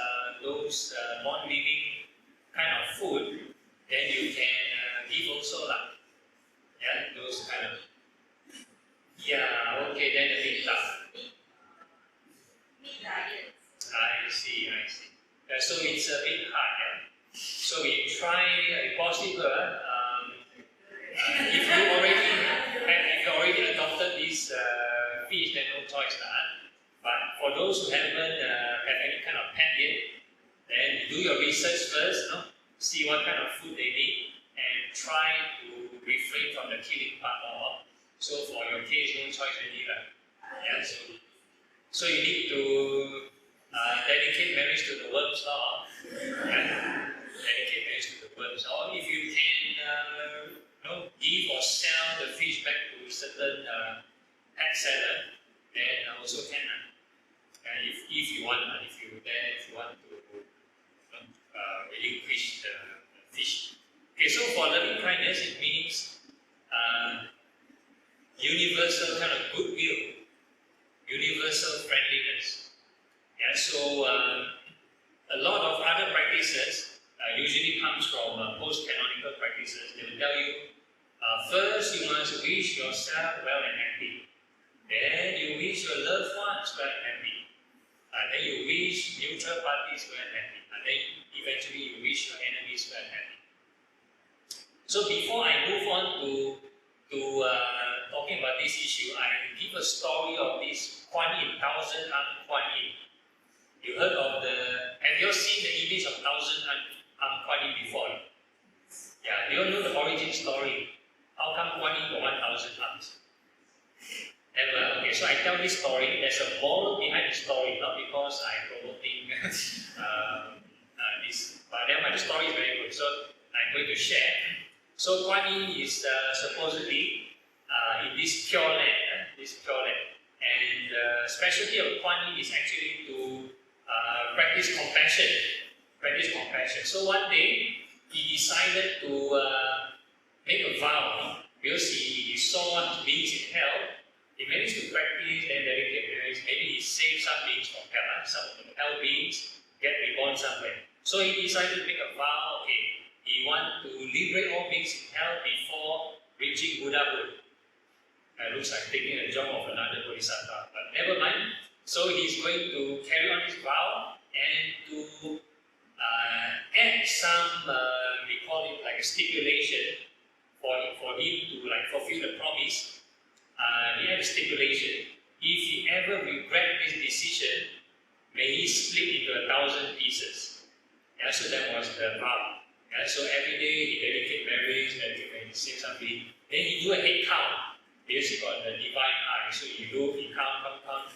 those non-living kind of food, then you can give also lah. Yeah, those kind of. Yeah, okay, then a bit tough. Meat diet. I see. So it's a bit hard, yeah. So we try, if possible, if you already adopted this fish, then no choice lah. But for those who haven't had any kind of pet yet, then do your research first, no? See what kind of food they need, and try to refrain from the killing part more. So for your case, no choice really lah. Yeah, so you need to dedicate marriage to the worms now. Yeah? Dedicate marriage to the worms. Or if you can give or sell the fish back to certain pet seller, then also can. If you want to relinquish the fish. Okay, so for loving kindness, it means universal kind of goodwill, universal friendliness. Yeah, so a lot of other practices usually comes from post-canonical practices. They will tell you, first you must wish yourself well and happy. Then you wish your loved ones well and happy. Then you wish neutral parties well and happy. And then eventually you wish your enemies well and happy. So before I move on to talking about this issue, I give a story of this Kuan Yin, Thousand Arm Kuan Yin. You heard of have you seen the image of Thousand Arm Kuan Yin before? Yeah, do you know the origin story? How come Kuan Yin got 1,000 arms? Never. Okay, so I tell this story. There's a moral behind the story, not because I'm promoting this, but then the story is very good. So I'm going to share. So Kuan Yin is supposedly in this pure land, and the specialty of Kuan Yin is actually to practice compassion. So one day he decided to make a vow because he saw beings in hell. He managed to practice and dedicate marriage. Maybe he saved some beings from hell. Some of the hell beings get reborn somewhere. So he decided to make a vow. Okay, he wants to liberate all beings in hell before reaching Buddhahood. It looks like taking a job of another bodhisattva, but never mind. So he's going to carry on his vow and to add some, we call it like a stipulation for him to like fulfill the promise. He had a stipulation. If he ever regret this decision, may he split into 1,000 pieces. Yeah, so that was the vow. Yeah, so every day he dedicate marriage, when he save something, then he do a head count. Because he got the divine eye, so he count.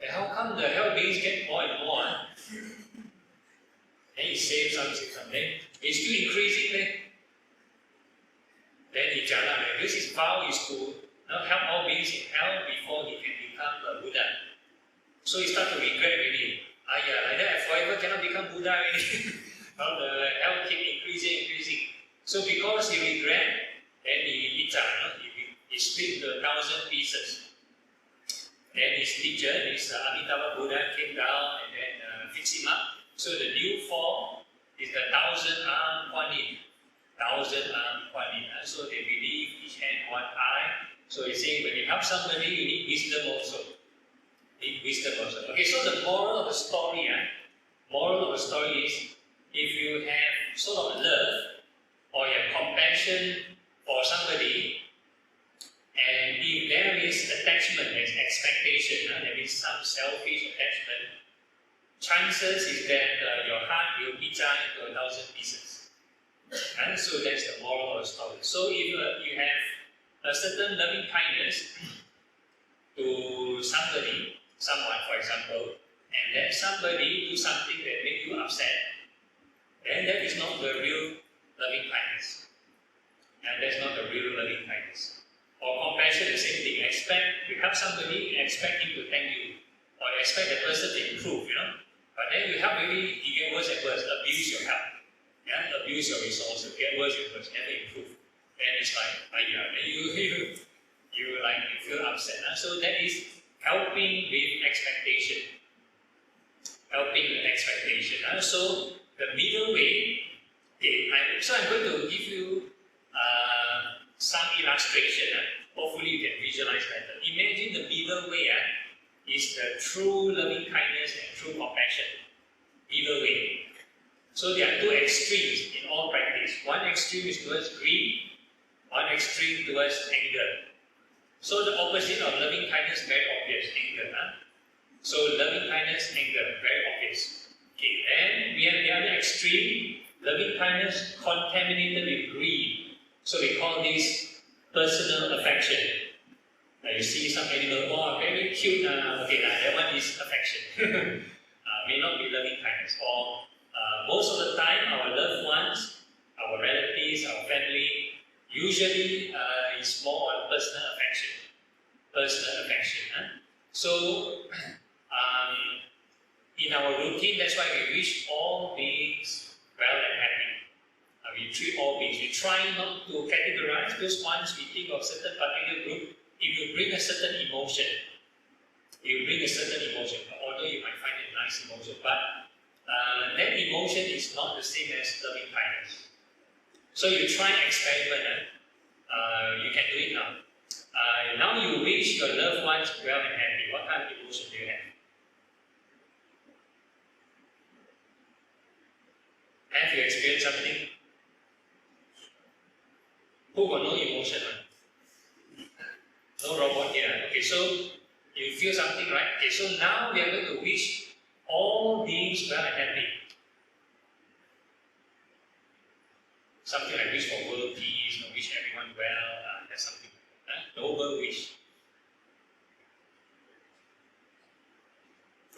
And how come the hell beings get more and more? Then he save some. Then it's still increasing. Then he jalan. Because his vow is to help all beings in hell before he can become a Buddha. So he started to regret really. Like that I forever cannot become Buddha already. Now the hell keep increasing. So because he regret, then he split into 1,000 pieces. Then his teacher, this Amitabha Buddha, came down and then fixed him up. So the new form is the 1,000-arm Kuan Yin. 1,000-arm Kuan Yin. So they believe each hand, one eye. So he's saying when you help somebody, you need wisdom also. Okay, so the moral of the story is if you have sort of love or you have compassion for somebody, and if there is attachment, there is expectation, there is some selfish attachment, chances is that your heart will be torn into 1,000 pieces. And so that's the moral of the story. So if you have a certain loving kindness to somebody, someone for example, and then somebody do something that make you upset, then that is not the real loving kindness. And that's not the real loving kindness. Or compassion, the same thing. You help somebody, expect him to thank you. Or you expect the person to improve, But then you help, maybe you get worse and worse, abuse your help. Abuse your resources, get worse and worse, never improve. Then it's like, then you feel upset. So that is helping with expectation. Helping with expectation. So the middle way, I'm going to give you some illustration. Hopefully you can visualize better. Imagine the middle way is the true loving kindness and true compassion. Middle way. So there are two extremes in all practice. One extreme is towards greed, one extreme towards anger. So the opposite of loving kindness, very obvious, anger. So loving kindness, anger, very obvious. Okay, then we have the other extreme, loving kindness contaminated with greed. So we call this personal affection. You see some animal, very cute. That one is affection. May not be loving kindness. Or most of the time, our loved ones, our relatives, our family, usually is more on personal affection. Personal affection. So, in our routine, that's why we wish all beings well and happy. We treat all beings. We try not to categorize, because once we think of certain particular group, if you bring a certain emotion, although you might find it a nice emotion, but that emotion is not the same as loving kindness. So you try and experiment. You can do it now. Now you wish your loved ones well and happy. What kind of emotion do you have? Have you experienced something? Who got no emotion? No robot here. Okay, so you feel something, right? Okay, so now we are going to wish all beings well and happy. Something like wish for world peace, wish everyone well, that's something. Noble wish.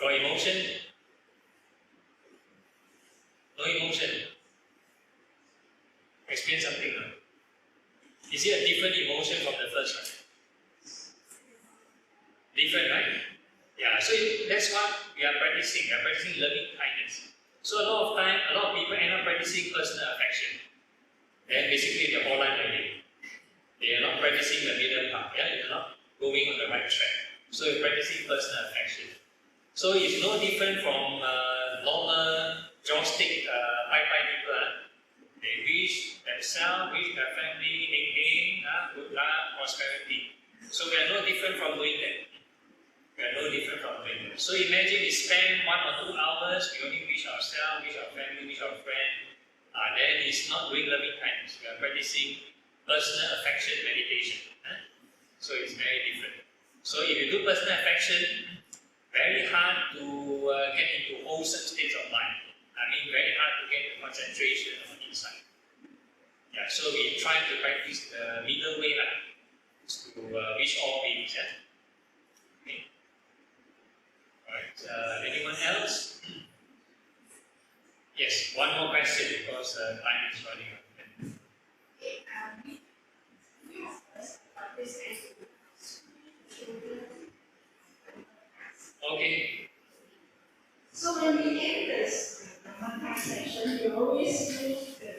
Got emotion? No emotion. Experience something. Is it a different emotion from the first one? Different, right? Yeah, so that's what we are practicing. We are practicing loving kindness. So a lot of people end up practicing personal affection. Then basically they're all unready. They are not practicing the middle path. They're not going on the right track. So you're practicing personal affection. So it's no different from normal joystick bye-bye people. They wish themselves, wish their family, good luck, prosperity. So we are no different from doing that. So imagine we spend 1 or 2 hours, we only wish ourselves, wish our family, wish our friend. Then it's not doing loving kindness. We are practicing personal affection meditation. So it's very different. So if you do personal affection, very hard to get into wholesome states of mind. Very hard to get the concentration on inside. Yeah, so we try to practice the middle way to wish all beings. Okay. Alright, anyone else? Yes, one more question because time is running out. Okay. So when we end this one section, we always use the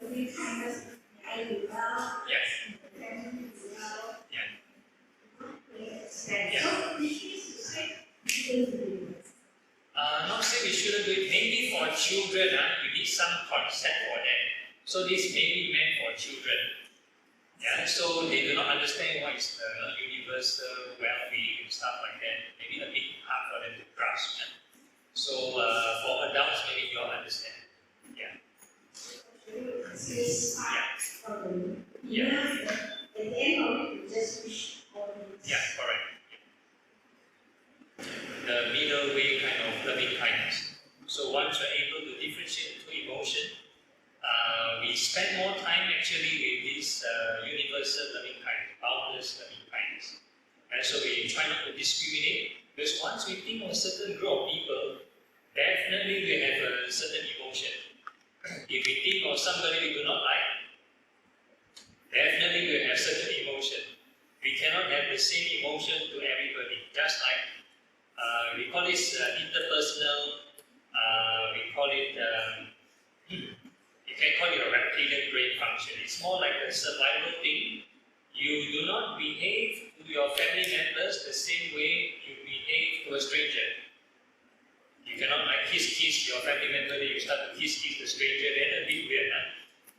loving kindness, I do well, Yes. the family do well. Yeah. Yes. So this is to say, not say we shouldn't do it. Maybe for children, you need some concept for them. So this may be meant for children. Yeah, so they do not understand what is the universal well-being and stuff like that. Maybe a bit hard for them to grasp. So for adults, maybe you all understand. able to differentiate between emotion. We spend more time actually with this universal loving kindness, boundless loving kindness. And so we try not to discriminate, because once we think of a certain group of people, definitely we have a certain emotion. If we think of somebody we do not like, definitely we have certain emotion. We cannot have the same emotion to everybody. Just like we call this interpersonal, we call it, you can call it a reptilian brain function. It's more like a survival thing. You do not behave to your family members the same way you behave to a stranger. You cannot like kiss your family member, then you start to kiss the stranger, then a bit weird, huh?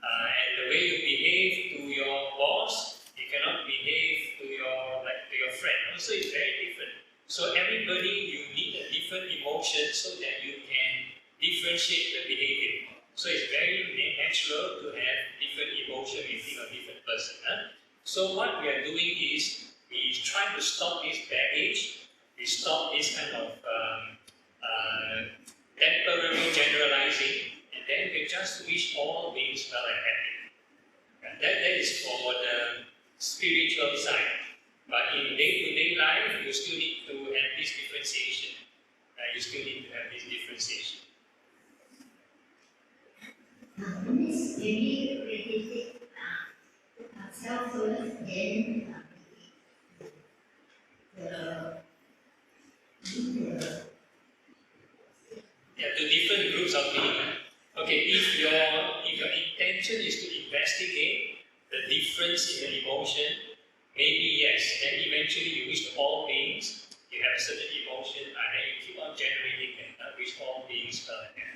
And the way you behave to your boss, you cannot behave to your friend. Also, it's very different. So everybody, you need a different emotion so that you can differentiate the behavior. So it's very natural to have different emotion within a different person. Huh? So what we are doing is we try to stop this baggage. We stop this kind of temporary generalizing, and then we just wish all beings well and happy. And that is for the spiritual side. But in day-to-day life, you still need to have this differentiation. You still need to have this differentiation. This maybe we take self first, then To different groups of people. Okay, if your intention is to investigate the difference in the emotion, maybe yes. Then eventually you wish all beings, you have a certain emotion, and then you keep on generating and wish all beings well and happy.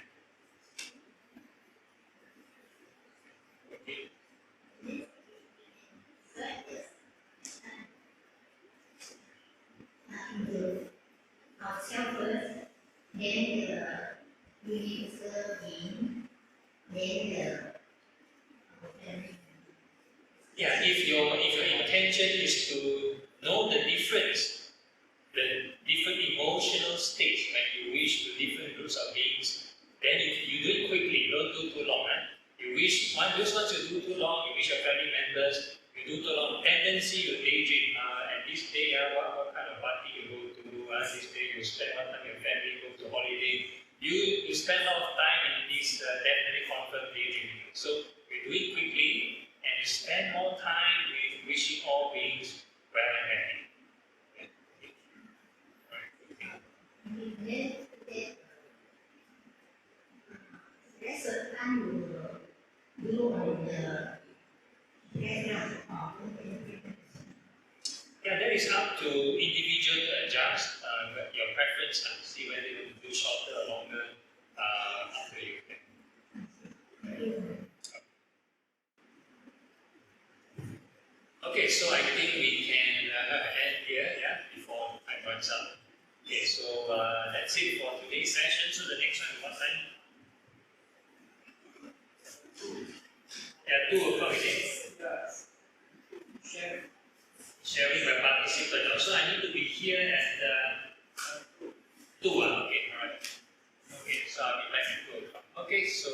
ourselves first, then the universal being, then the family. Yeah, if your intention is to know the difference, the different emotional states when you wish to different groups of beings, then you do it quickly, don't do too long. You wish, once you do too long, you wish your family members, you do too long, tendency you daydream, and this day, what kind of party you go to, this day you spend one time your family, go to holiday, you spend a lot of time in this definitely confirmed daydreaming. So you do it quickly, and you spend more time with wishing all beings well and happy. There's a time you on the background of Yeah, that is up to individual to adjust your preference and see whether you do shorter or longer after you can. Okay, so I think we can end here, yeah, before time runs out. Okay, so that's it for today's session. So the next one is what time? Yeah, 2 o'clock again. Sharing by participant. Also, I need to be here at 2. Okay, alright. Okay, so I'll be back at 2 o'clock. Okay, so